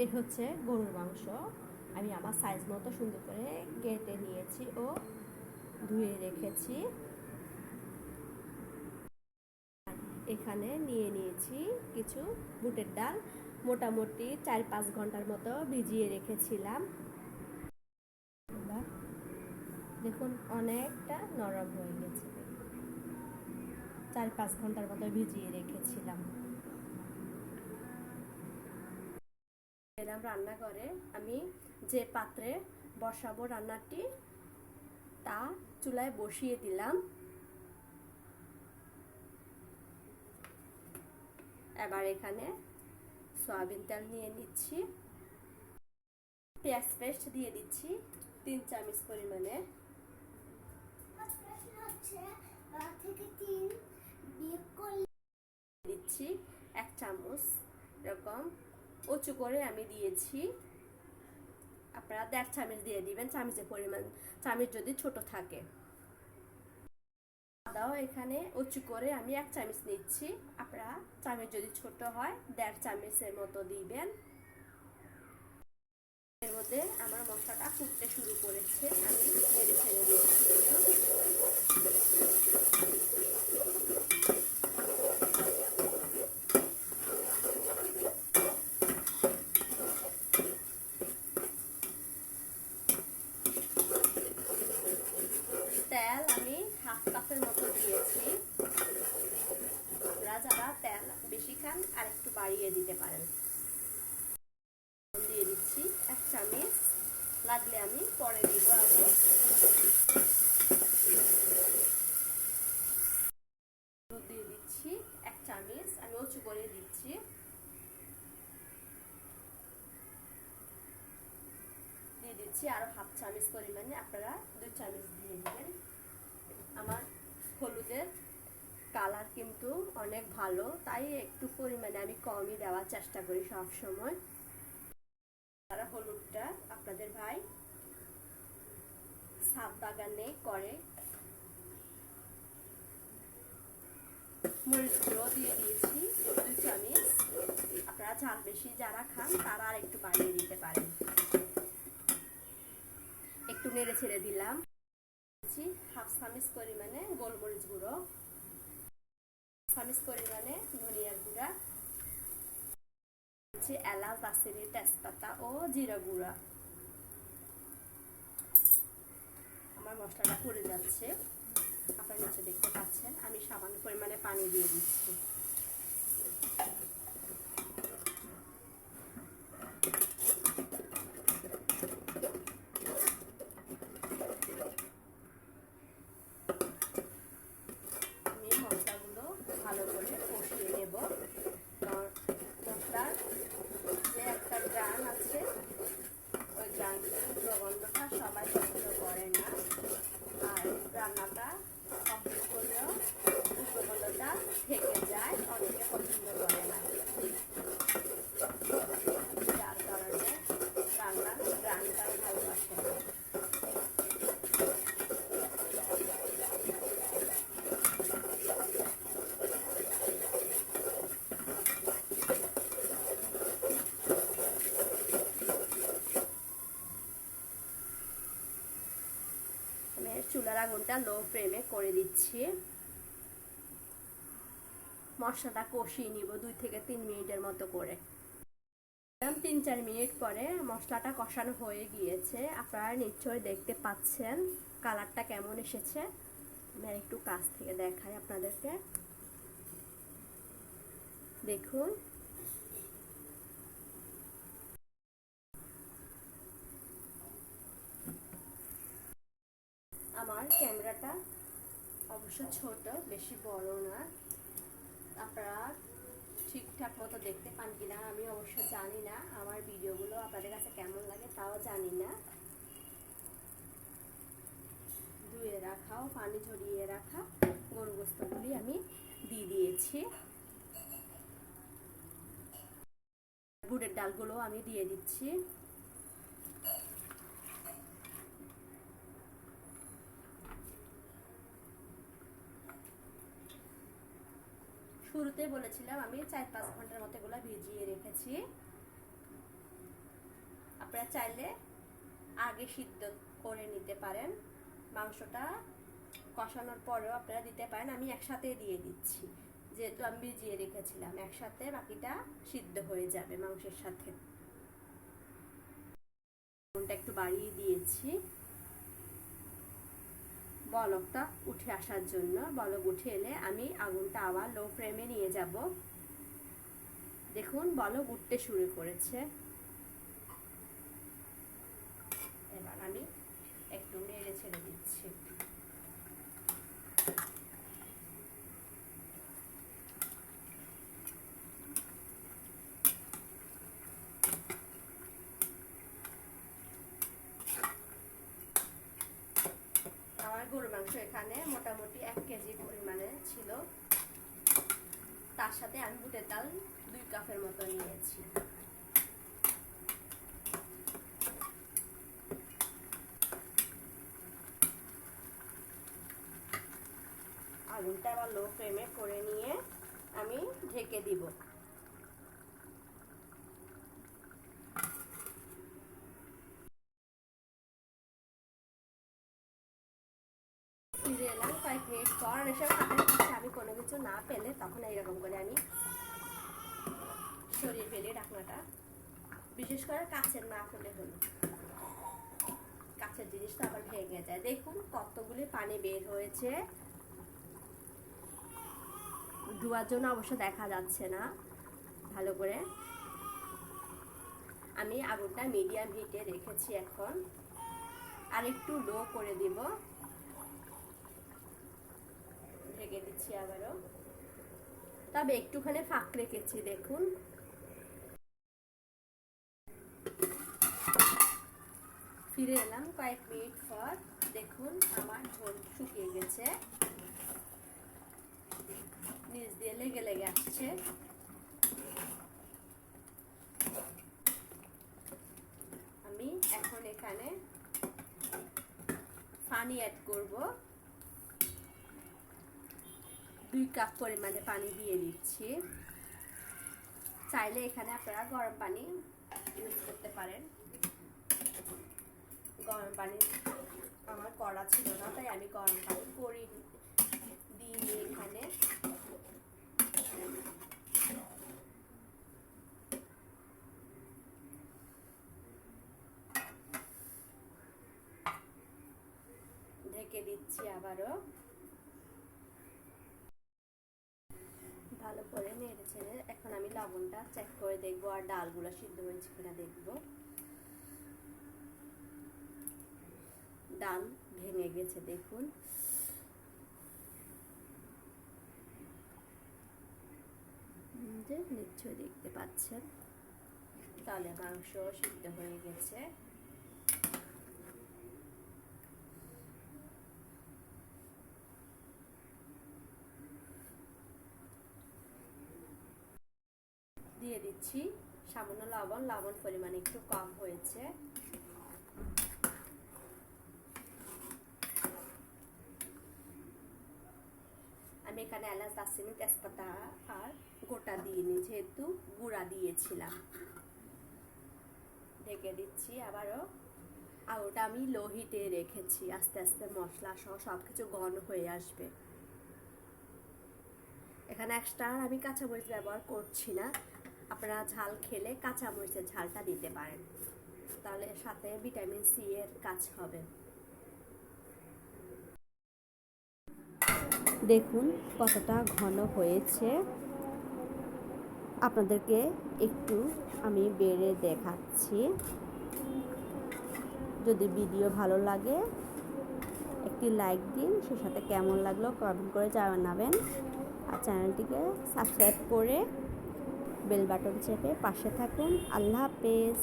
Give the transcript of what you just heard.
এর হচ্ছে গরুর মাংস। আমি আমার সাইজ মতো সুন্দর করে কেটে নিয়েছি ও ধুয়ে রেখেছি। এখানে নিয়ে নিয়েছি কিছু বুটের ডাল, মোটামুটি 4-5 ঘন্টার মতো ভিজিয়ে রেখেছিলাম। দেখুন অনেকটা নরম হয়ে গেছে, 4-5 ঘন্টার মতো ভিজিয়ে রেখেছিলাম। এলাম রান্নাঘরে, আমি যে পাত্রে বসাবো রান্নাটি তা চুলায় বসিয়ে দিলাম। এবার এখানে সয়াবিন তেল নিয়ে নিচ্ছি, পেঁয়াজ পেস্ট দিয়ে দিচ্ছি 3 চামচ পরিমাণে, দিচ্ছি 1 চামচ। এরকম উঁচু করে আমি দিয়েছি, আপনারা 1.5 চামচ দিয়ে দিবেন চামচের পরিমাণ, চামচ যদি ছোট থাকে। আদাও এখানে উঁচু করে আমি 1 চামচ নিচ্ছি, আপনারা চামচ যদি ছোট হয় 1.5 চামচের মতো দিবেন। এর মধ্যে আমার মশলাটা ফুটতে শুরু করেছে, আমি নেড়ে ছেড়ে দিচ্ছি। তেল আমি 1/2 কাপের মতো দিয়েছি, আপনারা যারা তেল বেশি খান আর একটু বাড়িয়ে দিতে পারেন। দিয়ে দিচ্ছি 1 চামচ, লাগলে আমি পরে দিব। আরো দিয়ে দিচ্ছি 1 চামচ, আমি উঁচু করে দিচ্ছি। দিয়ে দিচ্ছি আরো 1/2 চামচ পরিমাণে, আপনারা 2 চামচ দিয়ে দিবেন। আমার হলুদের কালার কিন্তু অনেক ভালো, তাই একটু পরিমাণে আমি কমই দেওয়ার চেষ্টা করি সব সময়। তারা হলুদটা আপনাদের ভাই ছাদ বাগানে করে। মরিচ গুঁড়ো দিয়ে দিয়েছি 2 চামচ, আপনারা ঝাল বেশি যারা খান তারা আর একটু বাড়িয়ে দিতে পারেন। একটু নেড়ে ছেড়ে দিলাম। 1/2 চামচ পরিমাণে গোলমরিচ গুঁড়ো, 1 চামচ পরিমাণে ধনিয়ার গুঁড়া, এলাচ, দারচিনি, তেজপাতা ও জিরা গুঁড়া। আমার মশলাটা পুড়ে যাচ্ছে, আপনারা নিচে দেখতে পাচ্ছেন। আমি সামান্য পরিমাণে পানি দিয়ে দিচ্ছি। আমি মশলাগুলো ভালো করে কষিয়ে নেব, কারণ মশলার যে একটা গ্রান আছে ওই গ্রান গন্ধটা সবাই পছন্দ করে না, আর রান্নাটা কমপ্লিট করলেও গন্ধটা থেকে যায়, অনেকে পছন্দ করে না, যার কারণে রান্নার গ্রানটা ভালোবাসে না। চুলার আগুনটা লো ফ্লেমে করে দিচ্ছি। মশলাটা কষিয়ে নিব 2 থেকে 3 মিনিটের মতো করে। 3-4 মিনিট পরে মশলাটা কষানো হয়ে গিয়েছে, আপনারা নিশ্চয়ই দেখতে পাচ্ছেন কালারটা কেমন এসেছে। আমি একটু কাছ থেকে দেখাই আপনাদেরকে, দেখুন। আমার ক্যামেরাটা অবশ্য ছোট, বেশি বড় না, আপনারা ঠিকঠাক মতো দেখতে পান কিনা আমি অবশ্য জানি না, আমার ভিডিওগুলো আপনাদের কাছে কেমন লাগে তাও জানি না। ধুয়ে রাখা ও পানি ঝরিয়ে রাখা গরু গোস্তগুলি আমি দিয়ে দিয়েছি। বুটের ডালগুলো আমি দিয়ে দিচ্ছি। শুরুতে বলেছিলাম আমি 4-5 ঘন্টার মতো এগুলো ভিজিয়ে রেখেছি। আপনারা চাইলে আগে সিদ্ধ করে নিতে পারেন, মাংসটা কষানোর পরেও আপনারা দিতে পারেন। আমি একসাথে দিয়ে দিচ্ছি, যেহেতু আমি ভিজিয়ে রেখেছিলাম, একসাথে বাকিটা সিদ্ধ হয়ে যাবে মাংসের সাথে। আগুনটা একটু বাড়িয়ে দিয়েছি বলকটা উঠে আসার জন্য। বলক উঠে এলে আমি আগুনটা আবার লো ফ্লেমে নিয়ে যাব। দেখুন বলক উঠতে শুরু করেছে। এবার আমি একটু নেড়ে ছেড়ে দিচ্ছি। আমার গরুর মাংস এখানে মোটামুটি 1 কেজি পরিমাণে ছিল, তার সাথে আমি বুটের ডাল 2 কাপের মতো নিয়েছি। আগুনটা আবার লো ফ্লেমে করে নিয়ে আমি ঢেকে দিব। ফিরে এলাম কয়েক মিনিট পর। এসব হাতের কাছে আমি কোনো কিছু না পেলে তখন এইরকম করে আমি সরিয়ে ফেলি ঢাকনাটা। বিশেষ করে কাছের না হলে হলো, কাছের জিনিসটা আবার ভেঙে যায়। দেখুন কতগুলি পানি বের হয়েছে, ধোয়ার জন্য অবশ্য দেখা যাচ্ছে না ভালো করে। আমি আগুনটা মিডিয়াম হিটে রেখেছি, এখন আর একটু লো করে দিব। ঢেকে দিচ্ছি আবারও, তবে একটুখানি ফাঁক রেখেছি। দেখুন ফিরে এলাম কয়েক মিনিট পর। দেখুন আমার ঝোল শুকিয়ে গেছে, নিচ দিয়ে লেগে লেগে আসছে। আমি এখন এখানে পানি অ্যাড করব। 2 কাপ পরিমাণে পানি দিয়ে দিচ্ছি। চাইলে এখানে আপনারা গরম পানি ইউজ করতে পারেন। গরম পানি আমার করা ছিল না, তাই আমি গরম পানি করে দিইনি এখানে। ঢেকে দিচ্ছি আবারও। ভালো করে নেড়ে ছেড়ে এখন আমি লবণটা চেক করে দেখবো, আর ডালগুলো সিদ্ধ হয়েছে কিনা দেখবো। ডাল ভেঙে গেছে দেখুন। যে নিশ্চয়ই দেখতে পাচ্ছেন, তাহলে মাংস সিদ্ধ হয়ে গেছে। দিয়ে দিচ্ছি সামান্য লবণ। লবণ পরিমাণ একটু কম হয়েছে। আমি এখানে এলাচ, দারচিনি, তেজপাতা আর গোটা দিইনি, যেহেতু গুঁড়া দিয়েছিলাম। ঢেকে দিচ্ছি আবারও। আর ওটা আমি লো হিটে রেখেছি, আস্তে আস্তে মশলা সহ সবকিছু ঘন হয়ে আসবে। এখানে এক্সট্রা আমি কাঁচামরিচ ব্যবহার করছি না। আপনারা ঝাল খেলে কাঁচামরিচের ঝালটা দিতে পারেন, তাহলে সাথে ভিটামিন সি এর কাজ হবে। দেখুন কতটা ঘন হয়েছে। আপনাদেরকে একটু আমি বেড়ে দেখাচ্ছি। যদি ভিডিও ভালো লাগে একটি লাইক দিন, সে সাথে কেমন লাগলো কমেন্ট করে জানাবেন। আর চ্যানেলটিকে সাবস্ক্রাইব করে বেল বাটন চেপে পাশে থাকুন। আল্লাহ হাফেজ।